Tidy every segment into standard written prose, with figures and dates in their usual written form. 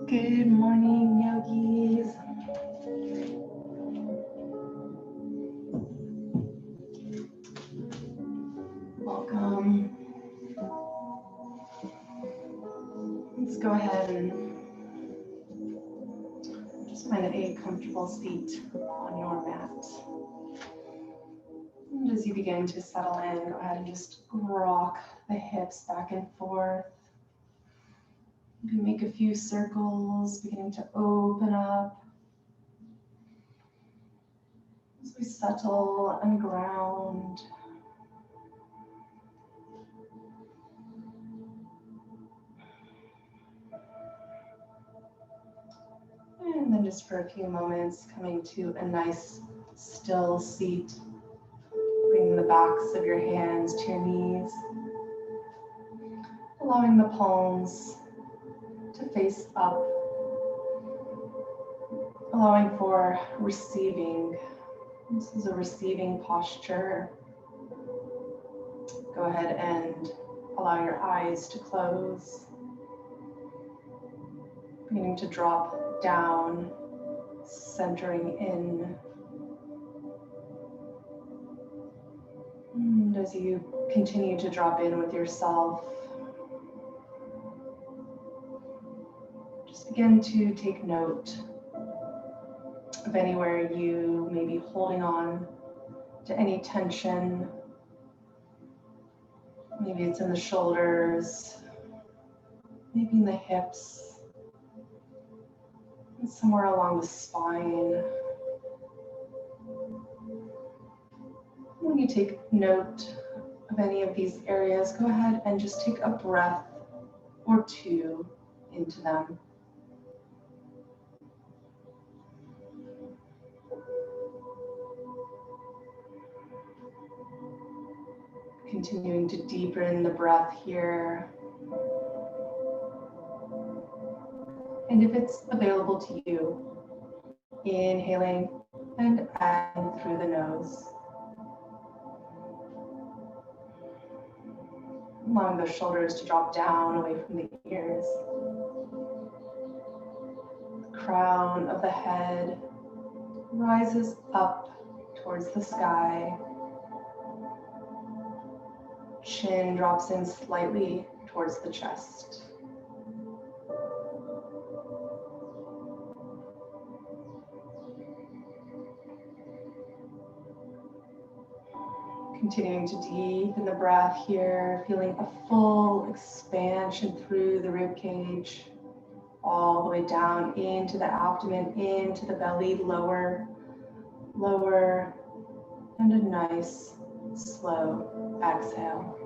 Good morning, yogis. Welcome. Let's go ahead and just find a comfortable seat on your mat. And as you begin to settle in, go ahead and just rock the hips back and forth. You can make a few circles, beginning to open up. As we settle and ground. And then just for a few moments, coming to a nice still seat. Bringing the backs of your hands to your knees. Allowing the palms to face up. Allowing for receiving. This is a receiving posture. Go ahead and allow your eyes to close. Beginning to drop down, centering in. And as you continue to drop in with yourself, just begin to take note of anywhere you may be holding on to any tension. Maybe it's in the shoulders, maybe in the hips, and somewhere along the spine. When you take note of any of these areas, go ahead and just take a breath or two into them. Continuing to deepen the breath here. And if it's available to you, inhaling and adding through the nose. Allowing the shoulders to drop down away from the ears. The crown of the head rises up towards the sky. Chin drops in slightly towards the chest. Continuing to deepen the breath here, feeling a full expansion through the rib cage, all the way down into the abdomen, into the belly, lower, lower, and a nice slow exhale.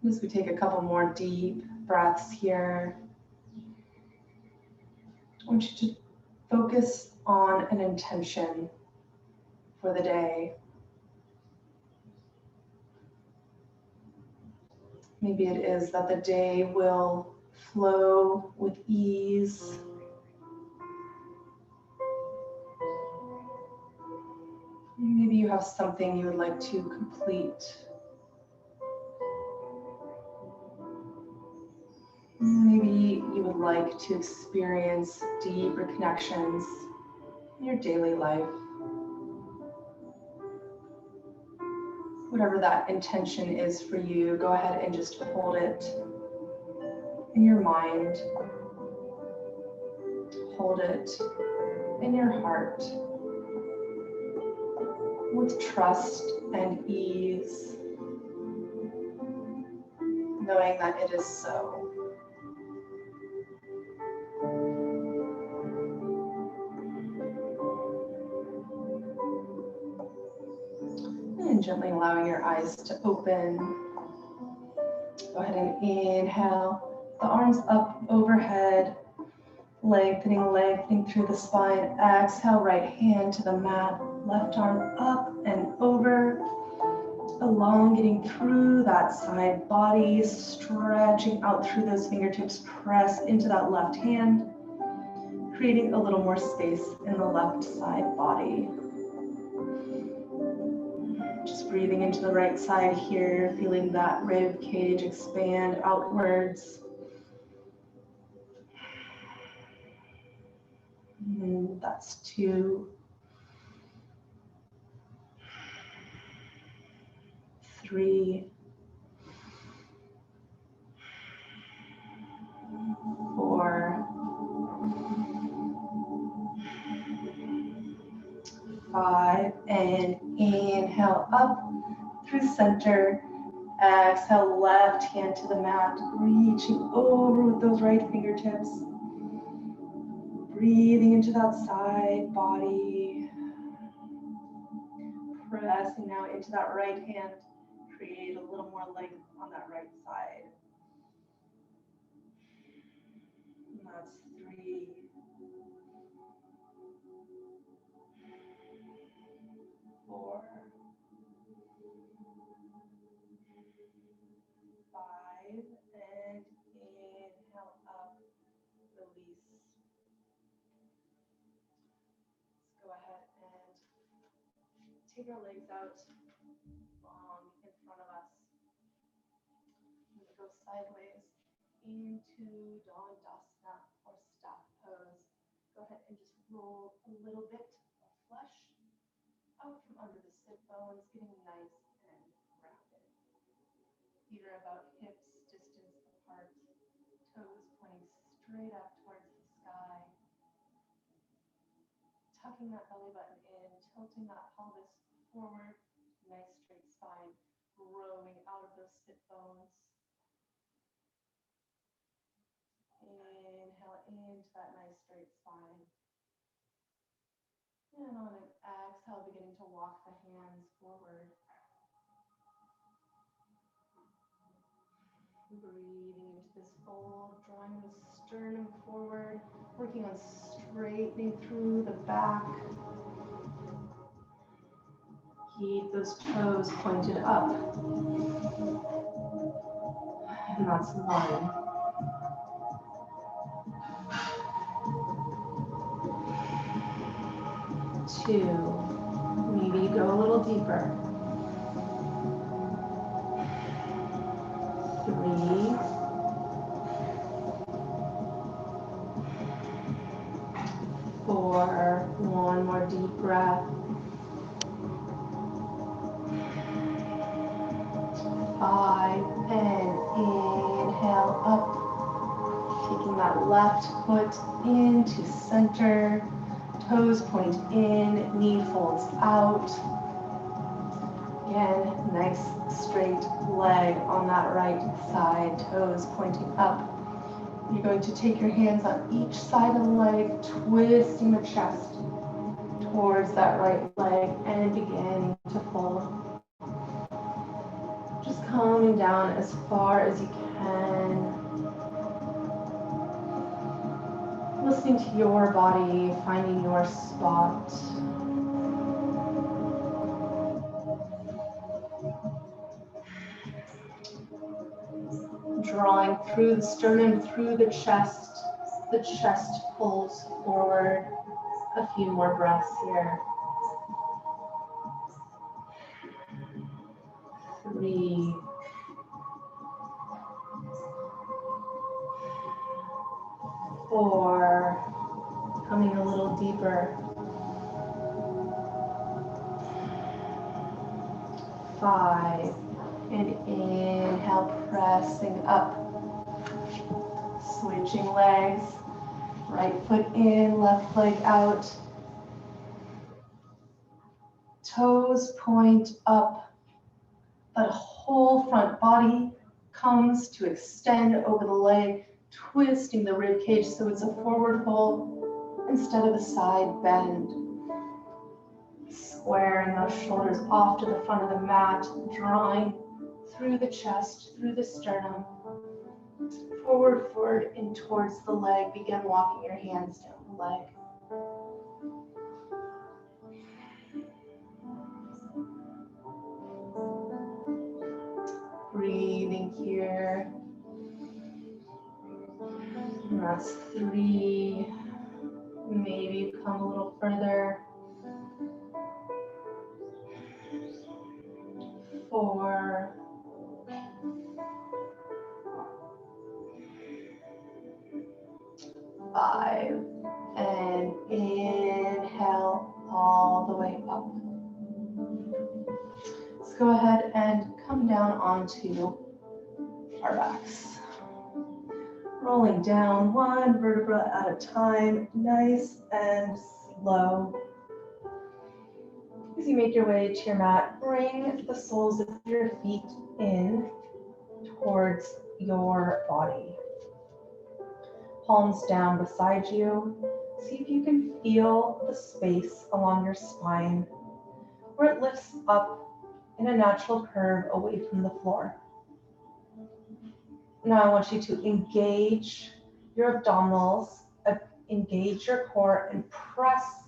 As we take a couple more deep breaths here, I want you to focus on an intention for the day. Maybe it is that the day will flow with ease. Maybe you have something you would like to complete. Maybe you would like to experience deeper connections in your daily life. Whatever that intention is for you, go ahead and just hold it in your mind. Hold it in your heart with trust and ease, knowing that it is so. And gently allowing your eyes to open. Go ahead and inhale, the arms up overhead, lengthening through the spine. Exhale, right hand to the mat, left arm up and over, elongating through that side body, stretching out through those fingertips, press into that left hand. creating a little more space in the left side body. Just breathing into the right side here, feeling that rib cage expand outwards. And that's 2, 3, 4, 5, and inhale up through center. Exhale, left hand to the mat, reaching over with those right fingertips. Breathing into that side body. Pressing now into that right hand. Create a little more length on that right side. And that's 3, 4, 5, and inhale up, release. Let's go ahead and take our legs out long in front of us. I'm going to go sideways into Dandasana or staff pose. Go ahead and just roll a little bit of flesh out from under the sit bones, getting nice and rounded. Feet are about hips distance apart, toes pointing straight up towards the sky. Tucking that belly button in, tilting that pelvis forward, nice straight spine, growing out of those sit bones. Inhale into that nice straight spine. And on an exhale, beginning to walk the hands forward. Breathing into this fold, drawing the sternum forward, working on straightening through the back. Keep those toes pointed up. And that's 1. 2. Maybe you go a little deeper. 3. 4. One more deep breath. 5. And inhale up. Taking that left foot into center. Toes point in, knee folds out. Again, nice straight leg on that right side, toes pointing up. You're going to take your hands on each side of the leg, twisting the chest towards that right leg and beginning to fold. Just coming down as far as you can. Listening to your body, finding your spot. Drawing through the sternum, through the chest pulls forward. A few more breaths here. 3, 4, coming a little deeper. 5, and inhale, pressing up. Switching legs, right foot in, left leg out. Toes point up, that whole front body comes to extend over the leg, twisting the rib cage so it's a forward fold instead of a side bend. Squaring those shoulders off to the front of the mat, drawing through the chest, through the sternum. Forward and towards the leg. Begin walking your hands down the leg. Breathing here. And that's 3, Maybe come a little further. 4, 5, and inhale all the way up. Let's go ahead and come down onto our backs. Rolling down one vertebra at a time, nice and slow. As you make your way to your mat, bring the soles of your feet in towards your body. Palms down beside you. See if you can feel the space along your spine where it lifts up in a natural curve away from the floor. Now I want you to engage your abdominals, engage your core, and press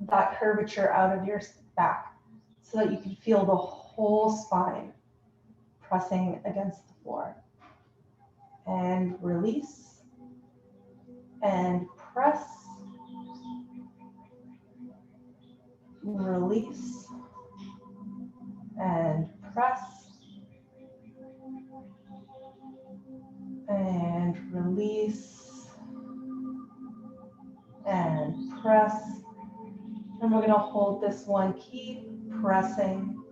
that curvature out of your back so that you can feel the whole spine pressing against the floor. And release, and press, release, and press, and release, and press. And we're going to hold this one. Keep pressing.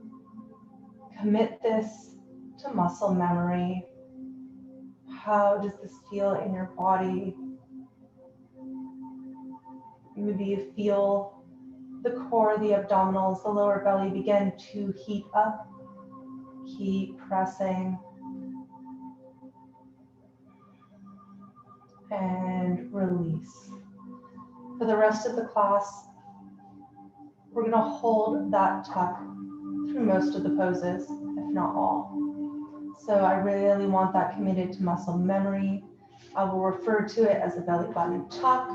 Commit this to muscle memory. How does this feel in your body? Maybe you feel the core, the abdominals, the lower belly begin to heat up. Keep pressing. And release. For the rest of the class, we're going to hold that tuck through most of the poses, if not all. So I really want that committed to muscle memory. I will refer to it as a belly button tuck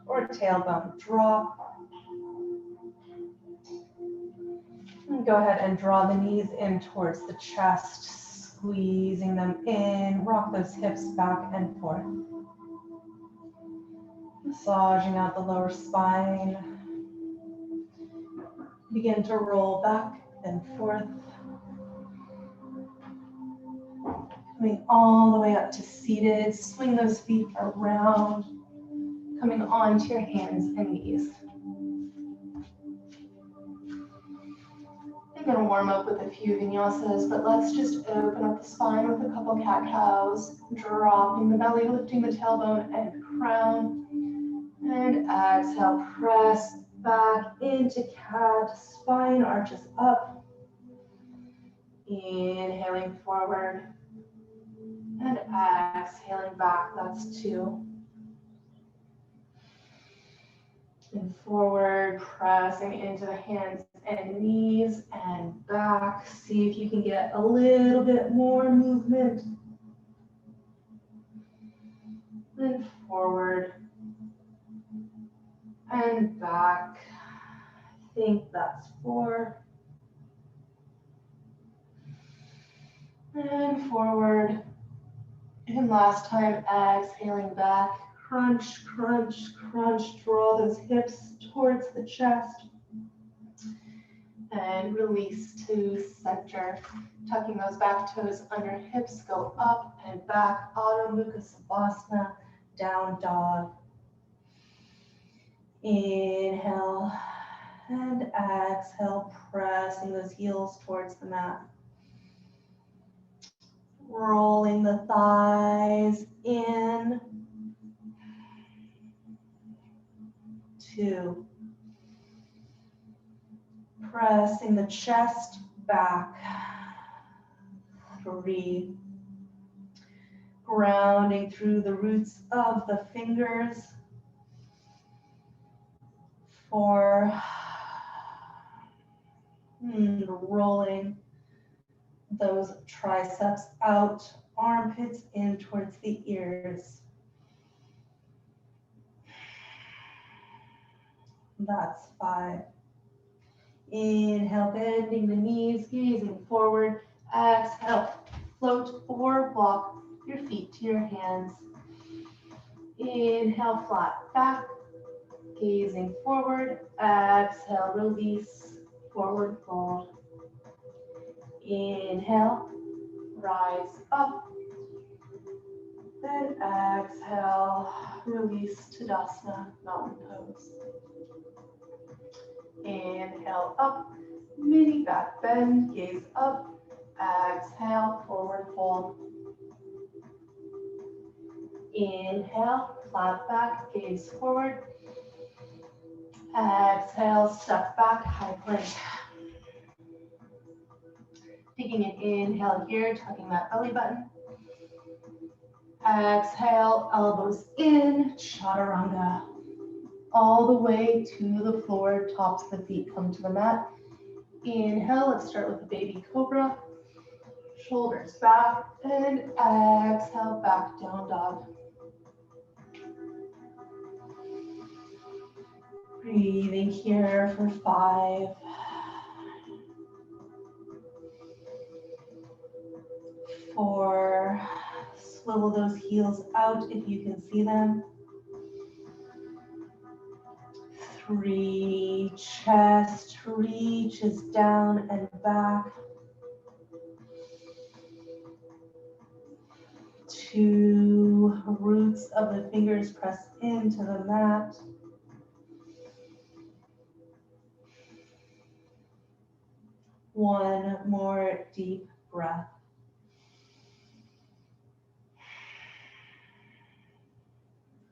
or a tailbone drop. And go ahead and draw the knees in towards the chest, squeezing them in. Rock those hips back and forth. Massaging out the lower spine. Begin to roll back and forth. Coming all the way up to seated. Swing those feet around. Coming onto your hands and knees. I'm going to warm up with a few vinyasas, but let's just open up the spine with a couple cat-cows. Dropping the belly, lifting the tailbone and crown. And exhale, press back into cat, spine arches up. Inhaling forward. And exhaling back, that's 2. And forward, pressing into the hands and knees and back. See if you can get a little bit more movement. And forward. And back. I think that's 4. And forward. And last time, exhaling back. Crunch, crunch, crunch. Draw those hips towards the chest. And release to center. Tucking those back toes under hips. Go up and back. Adho Mukha Savasana. Down dog. Inhale and exhale, pressing those heels towards the mat. Rolling the thighs in. 2. Pressing the chest back. 3. Grounding through the roots of the fingers. 4. Rolling those triceps out, armpits in towards the ears. That's 5. Inhale, bending the knees, gazing forward. Exhale, float or walk your feet to your hands. Inhale, flat back. gazing forward. Exhale, release, forward fold. Inhale, rise up. Then exhale, release Tadasana, mountain pose. Inhale up, mini back bend, gaze up. Exhale, forward fold. Inhale, flat back, gaze forward. Exhale, step back, high plank. Taking an inhale here, tucking that belly button. Exhale, elbows in, chaturanga. All the way to the floor, tops of the feet come to the mat. Inhale, let's start with the baby cobra. Shoulders back, and exhale, back down dog. Breathing here for 5. 4. Swivel those heels out if you can see them. 3. Chest reaches down and back. 2. Roots of the fingers press into the mat. 1 more deep breath.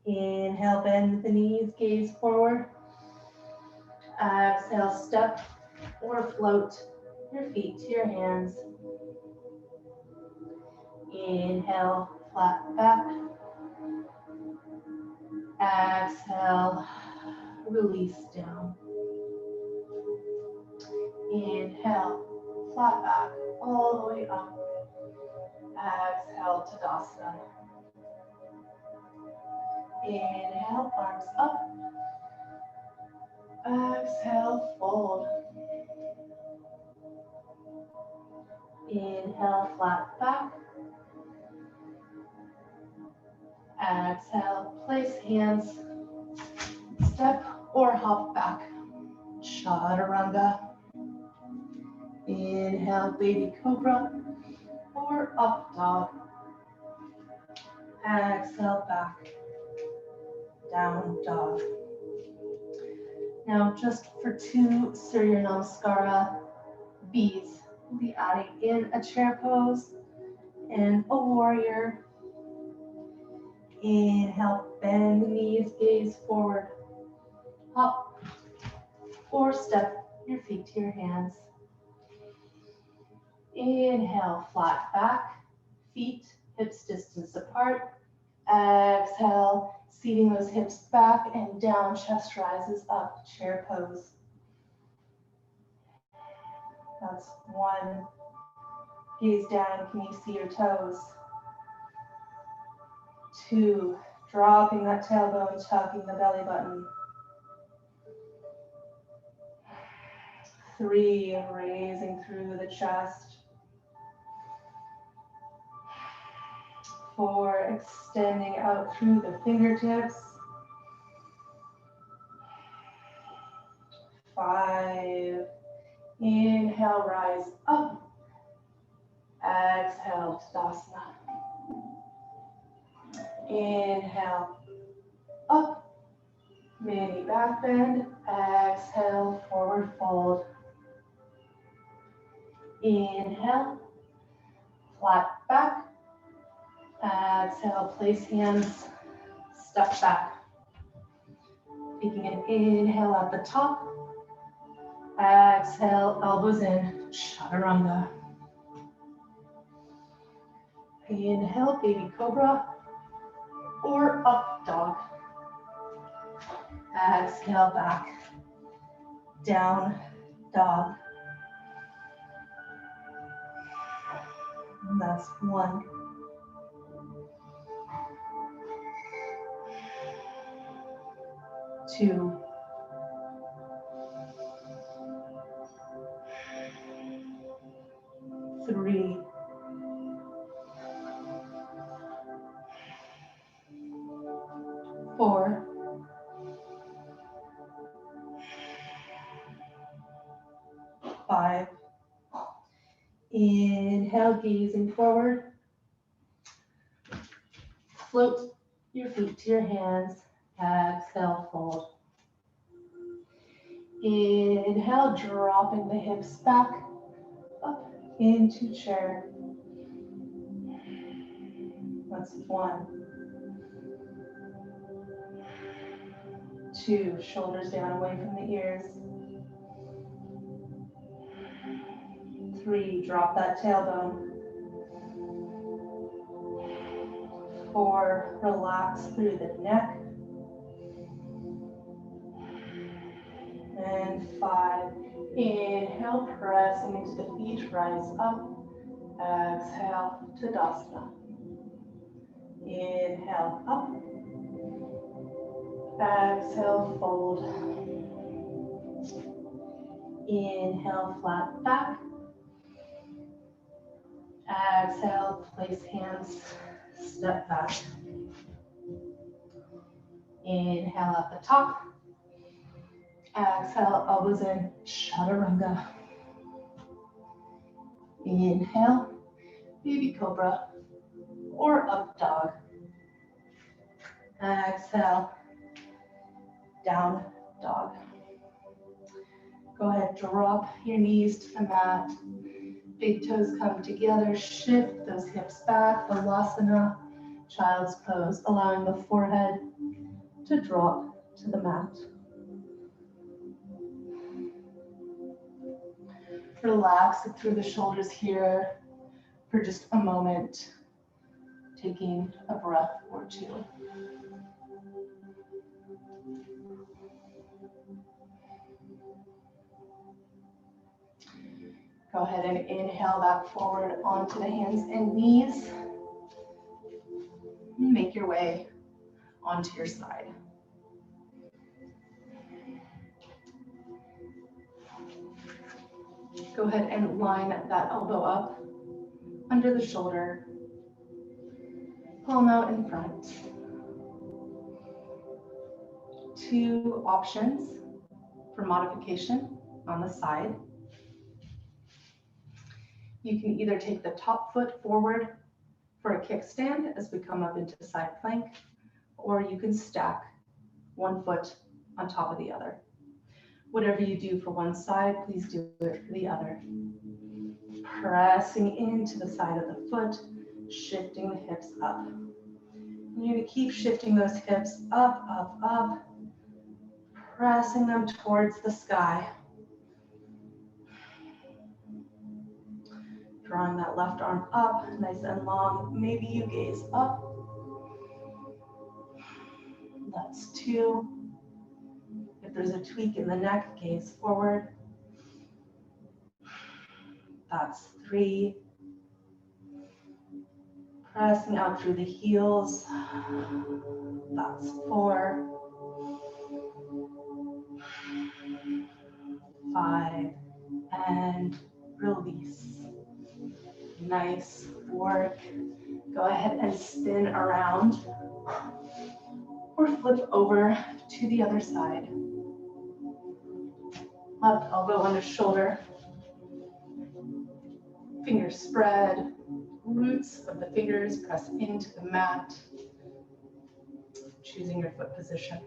Inhale, bend the knees, gaze forward. Exhale, step or float your feet to your hands. Inhale, flat back. Exhale, release down. Inhale, flat back, all the way up. Exhale, Tadasana. Inhale, arms up. Exhale, fold. Inhale, flat back. Exhale, place hands, step or hop back. Chaturanga. Inhale, baby cobra or up dog. Exhale, back, down dog. Now just for 2 Surya Namaskara B's, we'll be adding in a chair pose and a warrior. Inhale, bend the knees, gaze forward. Hop or step your feet to your hands. Inhale, flat back, feet, hips distance apart. Exhale, seating those hips back and down, chest rises up, chair pose. That's 1. Gaze down, can you see your toes? 2, dropping that tailbone, tucking the belly button. 3, raising through the chest. 4, extending out through the fingertips. 5, inhale, rise up. Exhale, Tadasana. Inhale, up, mini back bend. Exhale, forward fold. Inhale, flat back. Exhale, place hands, step back. Taking an inhale at the top. Exhale, elbows in, chaturanga. Inhale, baby cobra or up dog. Exhale, back, down dog. And that's 1. 2. 3. 4. gazing forward. Float your feet to your hands. Exhale, fold. Inhale, dropping the hips back, up into chair. That's 1. 2, shoulders down away from the ears. 3, drop that tailbone. 4, relax through the neck. And 5, inhale, pressing into the feet, rise up. Exhale, Tadasana. Inhale, up. Exhale, fold. Inhale, flat back. Exhale, place hands, step back. Inhale at the top. Exhale, elbows in, chaturanga. Inhale, baby cobra or up dog. Exhale, down dog. Go ahead, drop your knees to the mat. Big toes come together, shift those hips back, Balasana, child's pose, allowing the forehead to drop to the mat. Relax through the shoulders here for just a moment, taking a breath or two. Go ahead and inhale back forward onto the hands and knees. Make your way onto your side. Go ahead and line that elbow up under the shoulder, palm out in front. 2 options for modification on the side. You can either take the top foot forward for a kickstand as we come up into side plank, or you can stack one foot on top of the other. Whatever you do for one side, please do it for the other. Pressing into the side of the foot, shifting the hips up. And you're going to keep shifting those hips up, up, up, pressing them towards the sky. Drawing that left arm up, nice and long. Maybe you gaze up. That's 2. If there's a tweak in the neck, gaze forward. That's 3. Pressing out through the heels. That's 4. 5. And release. Nice work. Go ahead and spin around or flip over to the other side. Left elbow under shoulder. Fingers spread. Roots of the fingers press into the mat. Choosing your foot position.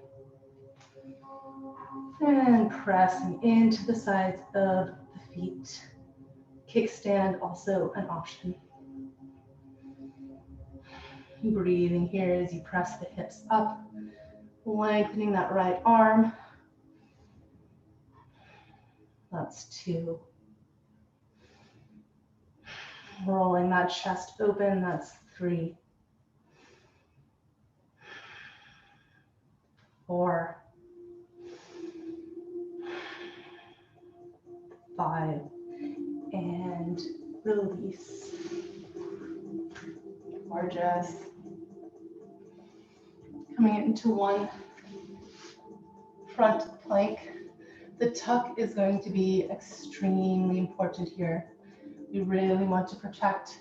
And pressing into the sides of the feet. Kickstand, also an option. Breathing here as you press the hips up, lengthening that right arm. That's 2. Rolling that chest open, that's 3. 4. 5. And release. Gorgeous. Coming into one front plank. The tuck is going to be extremely important here. We really want to protect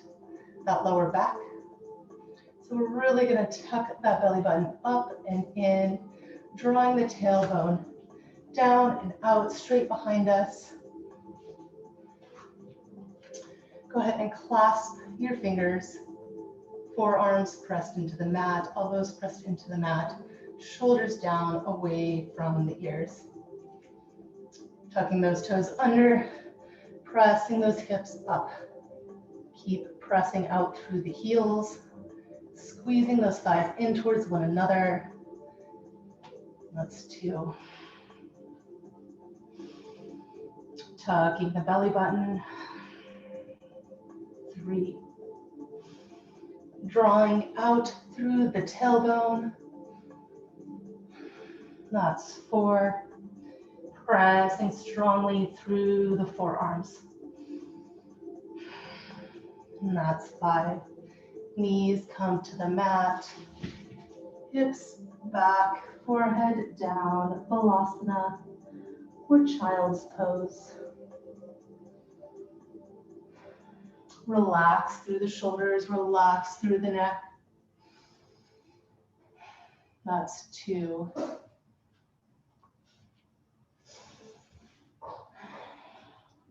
that lower back. So we're really going to tuck that belly button up and in, drawing the tailbone down and out, straight behind us. Go ahead and clasp your fingers, forearms pressed into the mat, elbows pressed into the mat, shoulders down away from the ears. Tucking those toes under, pressing those hips up. Keep pressing out through the heels, squeezing those thighs in towards one another. That's 2. Tucking the belly button. 3. Drawing out through the tailbone. That's 4. Pressing strongly through the forearms. And that's 5. Knees come to the mat. Hips back, forehead down, Balasana or child's pose. Relax through the shoulders, relax through the neck. That's 2.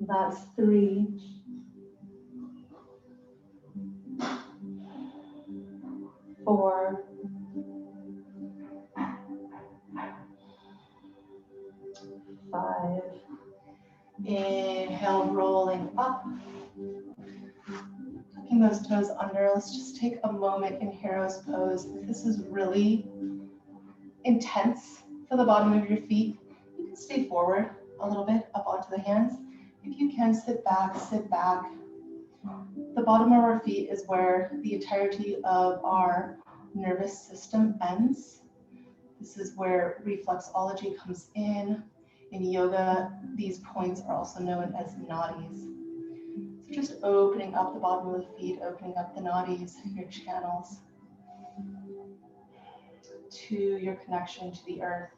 That's 3. 4. 5. Inhale, rolling up. Tucking those toes under. Let's just take a moment in hero's pose. If this is really intense for the bottom of your feet, you can stay forward a little bit up onto the hands. If you can, sit back, sit back. The bottom of our feet is where the entirety of our nervous system ends. This is where reflexology comes in. In yoga, these points are also known as nadis. So just opening up the bottom of the feet, opening up the nadis, your channels, to your connection to the earth,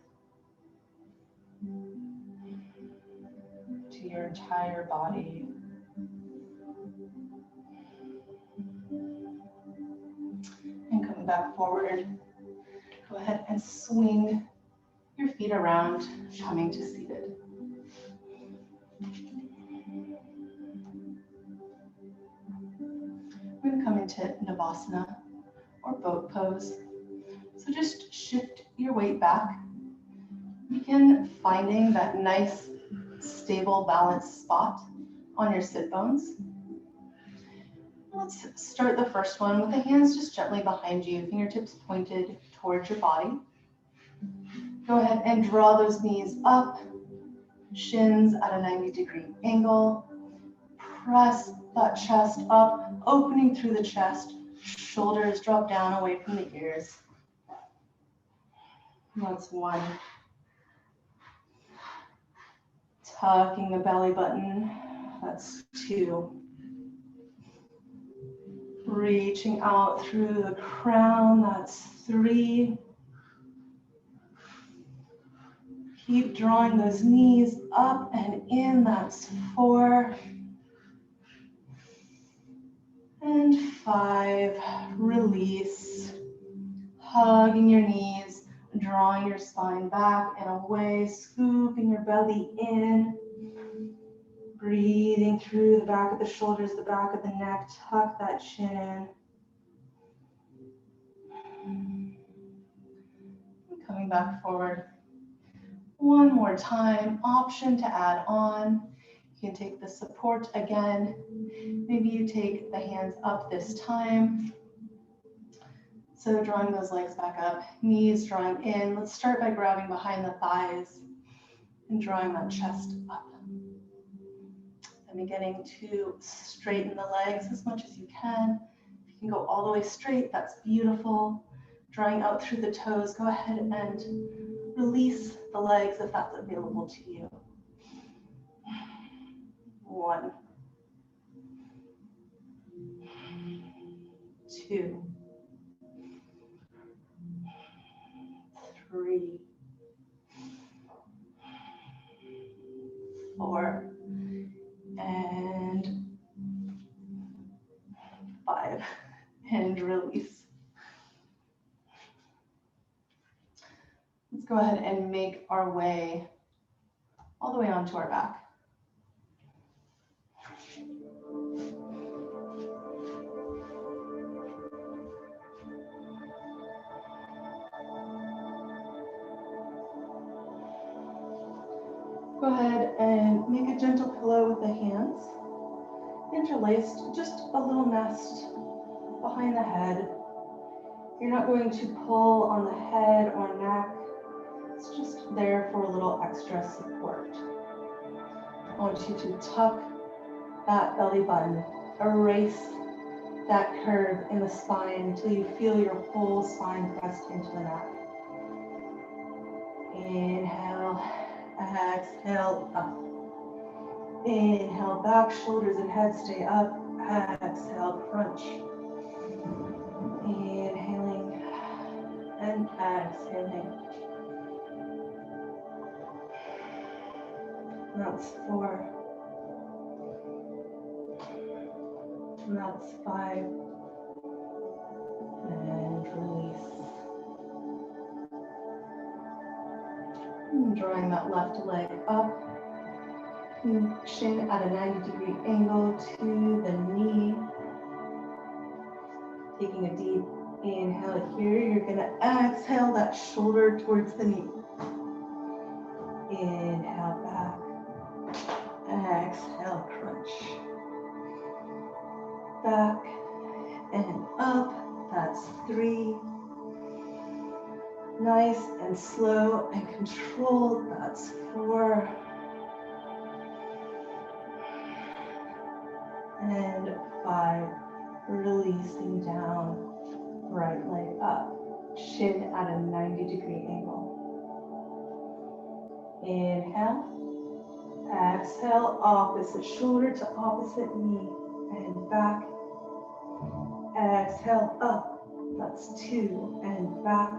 to your entire body. And coming back forward, go ahead and swing your feet around, coming to seated. We're going to come into Navasana or boat pose. So just shift your weight back. Begin finding that nice, stable, balanced spot on your sit bones. Let's start the first one with the hands just gently behind you, fingertips pointed towards your body. Go ahead and draw those knees up, shins at a 90-degree angle. Press that chest up, opening through the chest. Shoulders drop down away from the ears. That's 1. Tucking the belly button. That's 2. Reaching out through the crown. That's 3. Keep drawing those knees up and in. That's 4. And 5. Release. Hugging your knees, drawing your spine back and away, scooping your belly in. Breathing through the back of the shoulders, the back of the neck. Tuck that chin in. Coming back forward. One more time, option to add on. You can take the support again. Maybe you take the hands up this time. So drawing those legs back up, knees drawing in. Let's start by grabbing behind the thighs and drawing that chest up. And beginning to straighten the legs as much as you can. If you can go all the way straight, that's beautiful. Drawing out through the toes, go ahead and release the legs if that's available to you. 1, 2, 3, 4, and 5, and release. Let's go ahead and make our way all the way onto our back. Go ahead and make a gentle pillow with the hands interlaced, just a little nest behind the head. You're not going to pull on the head or neck. It's just there for a little extra support. I want you to tuck that belly button, erase that curve in the spine until you feel your whole spine pressed into the mat. Inhale, exhale, up. Inhale, back, shoulders and head stay up. Exhale, crunch. Inhaling and exhaling. That's 4. And that's 5. And release. And drawing that left leg up. Shin at a 90-degree angle to the knee. Taking a deep inhale here. You're going to exhale that shoulder towards the knee. Inhale back. Exhale, crunch. Back and up. That's 3. Nice and slow and controlled. That's 4. And 5. Releasing down. Right leg up. Shin at a 90-degree angle. Inhale. Exhale, opposite shoulder to opposite knee and back. Exhale, up. That's 2 and back.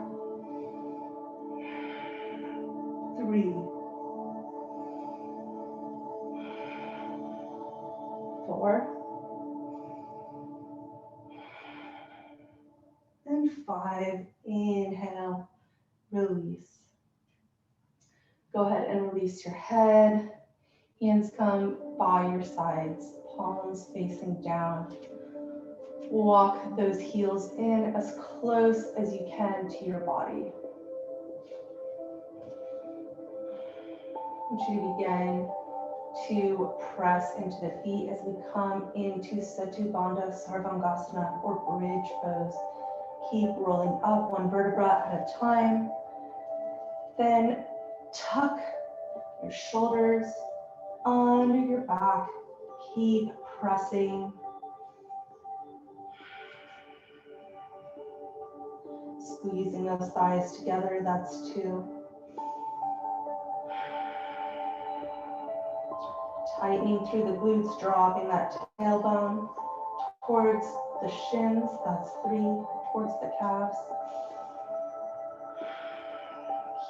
3. 4. And 5. Inhale, release. Go ahead and release your head. Hands come by your sides, palms facing down. Walk those heels in as close as you can to your body. I want you to begin to press into the feet as we come into Setu Bandha Sarvangasana or bridge pose. Keep rolling up 1 vertebra at a time. Then tuck your shoulders under your back. Keep pressing. Squeezing those thighs together, that's 2. Tightening through the glutes, dropping that tailbone towards the shins, that's 3, towards the calves.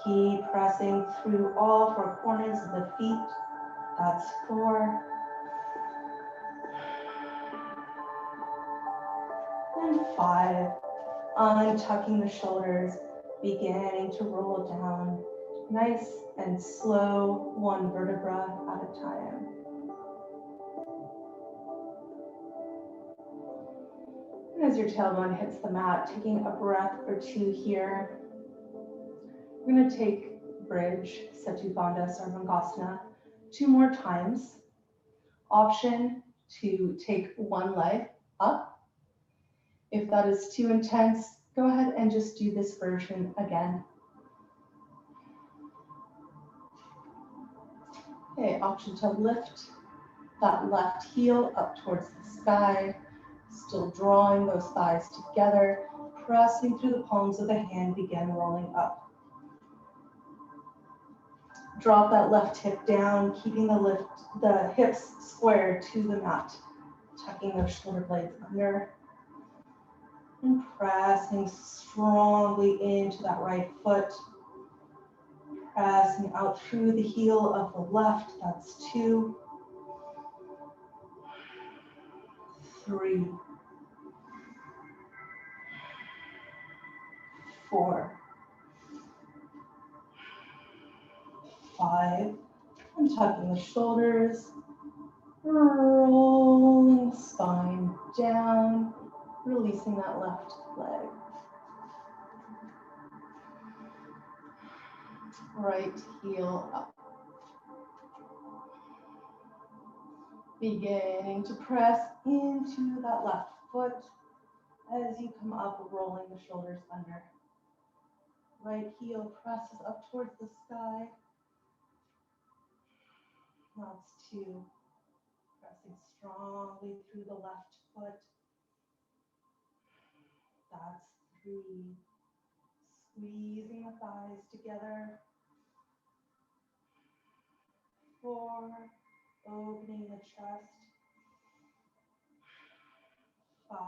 Keep pressing through all 4 corners of the feet, that's 4. And 5. Untucking the shoulders, beginning to roll down, nice and slow, 1 vertebra at a time. And as your tailbone hits the mat, taking a breath or 2 here. We're going to take bridge, Setu Bandha Sarvangasana, 2 more times. Option to take 1 leg up. If that is too intense, go ahead and just do this version again. Okay, option to lift that left heel up towards the sky, still drawing those thighs together, pressing through the palms of the hand, begin rolling up. Drop that left hip down, keeping the hips square to the mat, tucking those shoulder blades under. And pressing strongly into that right foot. Pressing out through the heel of the left, that's 2. 3. 4. 5. And tucking the shoulders. Rolling the spine down. Releasing that left leg. Right heel up. Beginning to press into that left foot as you come up, rolling the shoulders under. Right heel presses up towards the sky. That's 2. Pressing strongly through the left foot. That's 3. Squeezing the thighs together. 4. Opening the chest. 5.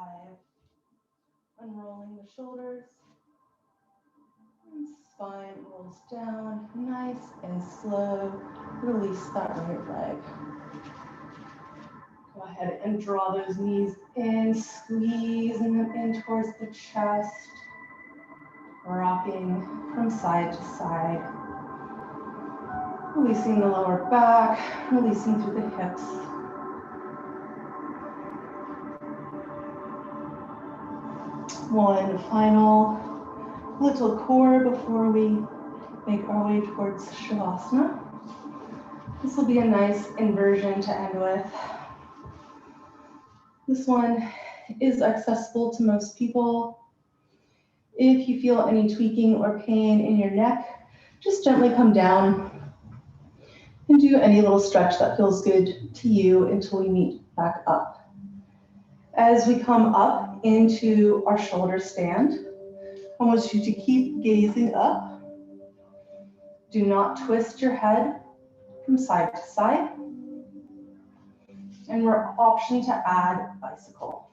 Unrolling the shoulders. And spine rolls down, nice and slow. Release that right leg. Go ahead and draw those knees in, squeezing them in towards the chest. Rocking from side to side. Releasing the lower back, releasing through the hips. One final little core before we make our way towards Shavasana. This will be a nice inversion to end with. This one is accessible to most people. If you feel any tweaking or pain in your neck, just gently come down and do any little stretch that feels good to you until we meet back up. As we come up into our shoulder stand, I want you to keep gazing up. Do not twist your head from side to side. And we're option to add bicycle.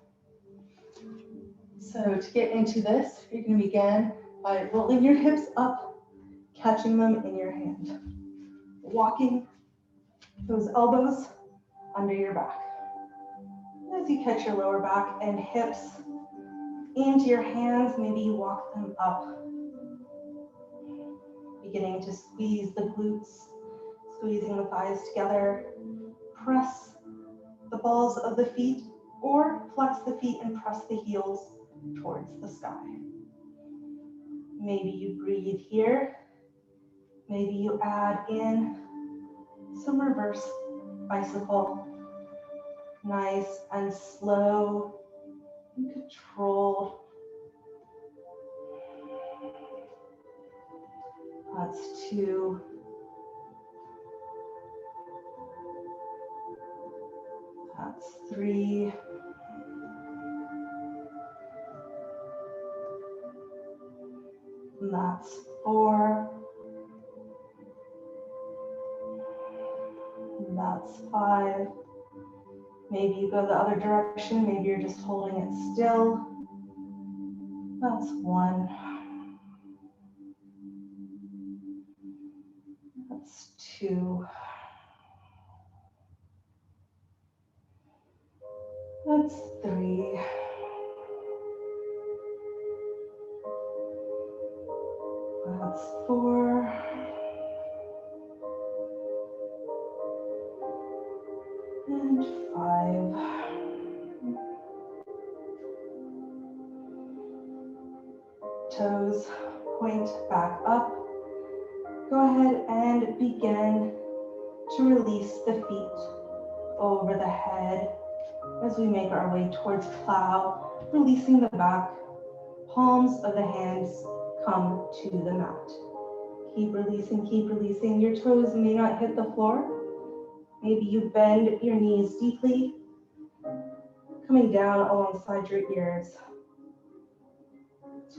So to get into this, you're going to begin by rolling your hips up, catching them in your hand. Walking those elbows under your back. As you catch your lower back and hips into your hands, maybe you walk them up. Beginning to squeeze the glutes, squeezing the thighs together. Press the balls of the feet or flex the feet and press the heels towards the sky. Maybe you breathe here. Maybe you add in some reverse bicycle. Nice and slow and controlled. That's 2. That's 3. And that's 4. And that's 5. Maybe you go the other direction. Maybe you're just holding it still. That's 1. That's 2. That's 3. That's 4. And 5. Toes point back up. Go ahead and begin to release the feet over the head as we make our way towards plow, releasing the back. Palms of the hands come to the mat. Keep releasing, keep releasing. Your toes may not hit the floor. Maybe you bend your knees deeply, coming down alongside your ears.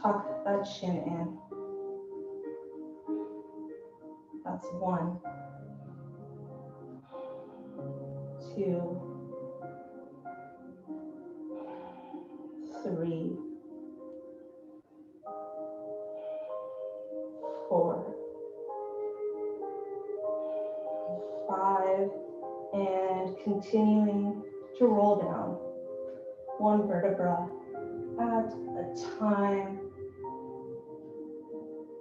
Tuck that shin in. That's 1, 2, 3, 4, 5, and continuing to roll down 1 vertebra at a time,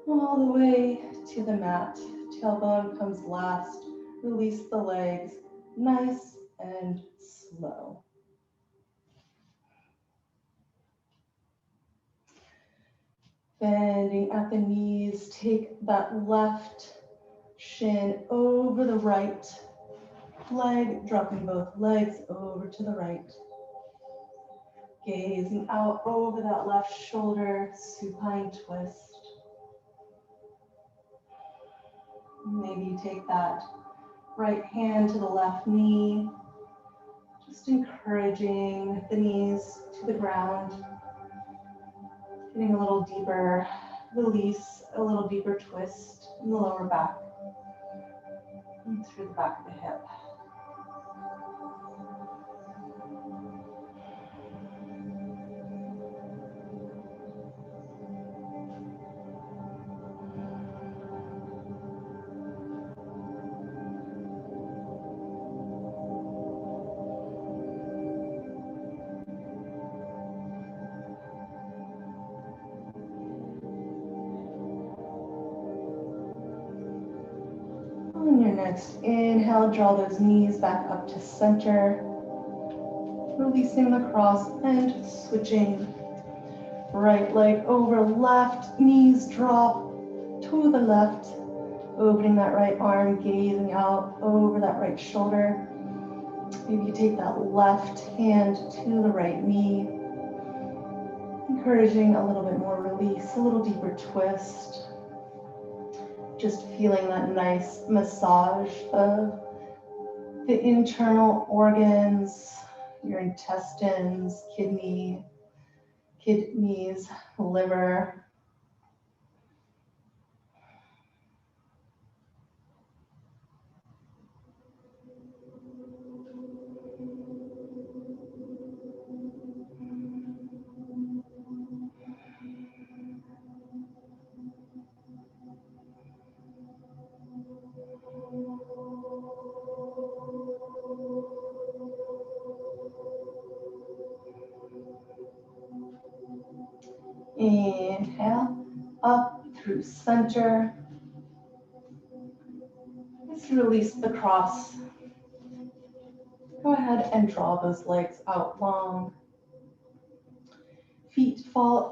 all the way to the mat. Tailbone comes last. Release the legs, nice and slow. Bending at the knees, take that left shin over the right. leg, dropping both legs over to the right. Gazing out over that left shoulder, supine twist. Maybe you take that right hand to the left knee, just encouraging the knees to the ground, getting a little deeper release, a little deeper twist in the lower back and through the back of the hip. On your next inhale, draw those knees back up to center, releasing the cross and switching. Right leg over left, knees drop to the left, opening that right arm, gazing out over that right shoulder. Maybe you take that left hand to the right knee, encouraging a little bit more release, a little deeper twist. Just feeling that nice massage of the internal organs, your intestines, kidneys, liver. Inhale, up through center. Let's release the cross. Go ahead and draw those legs out long. Feet fall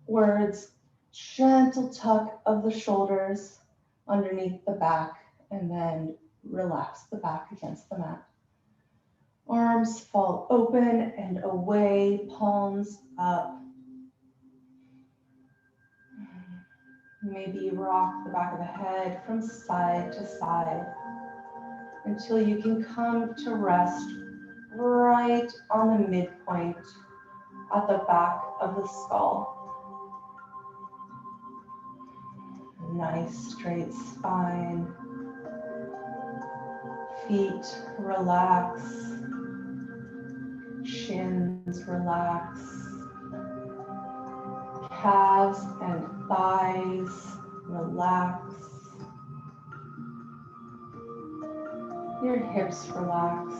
outwards, gentle tuck of the shoulders underneath the back, and then relax the back against the mat. Arms fall open and away, palms up. Maybe rock the back of the head from side to side until you can come to rest right on the midpoint at the back of the skull. Nice straight spine. Feet relax. Shins relax. Calves and thighs relax. Your hips relax.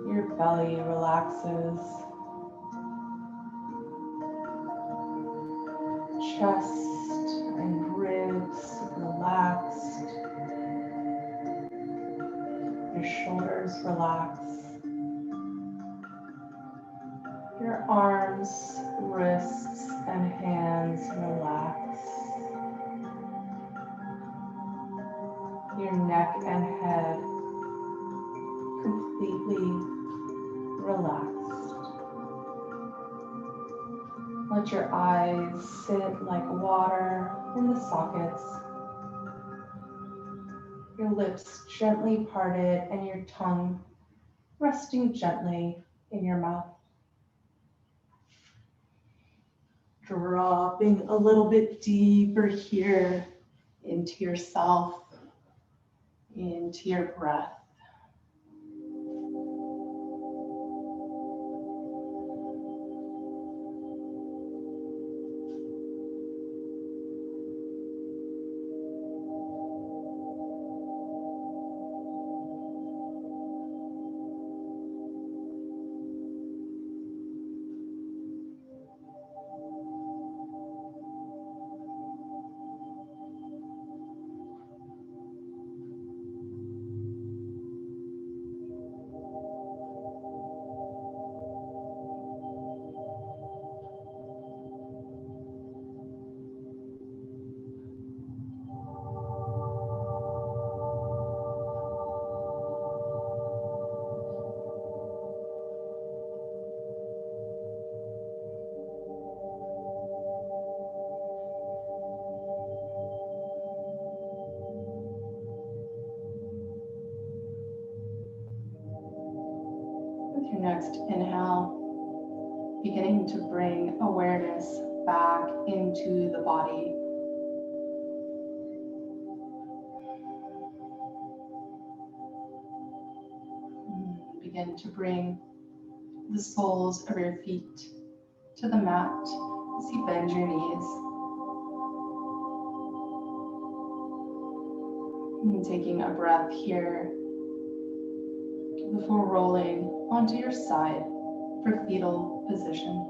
Your belly relaxes. Chest and ribs relaxed. Your shoulders relax. Your arms, wrists, and hands relax. Your neck and head completely relaxed. Let your eyes sit like water in the sockets. Your lips gently parted and your tongue resting gently in your mouth. Dropping a little bit deeper here into yourself, into your breath. your next inhale, beginning to bring awareness back into the body. Begin to bring the soles of your feet to the mat as you bend your knees. And taking a breath here before rolling onto your side for fetal position.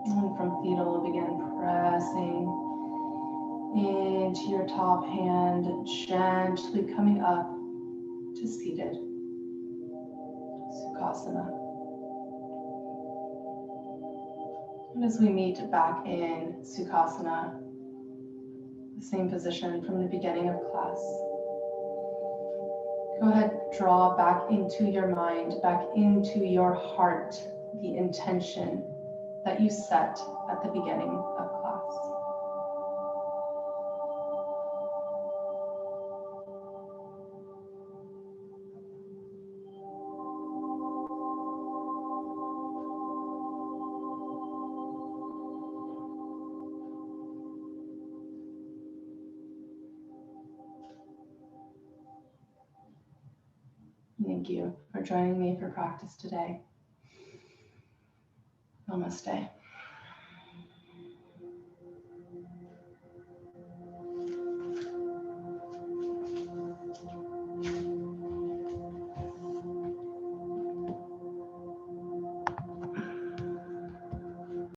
And from fetal, begin pressing into your top hand, gently coming up to seated Sukhasana. And as we meet back in Sukhasana, the same position from the beginning of class, go ahead, draw back into your mind, back into your heart, the intention that you set at the beginning of class. Thank you for joining me for practice today. Namaste.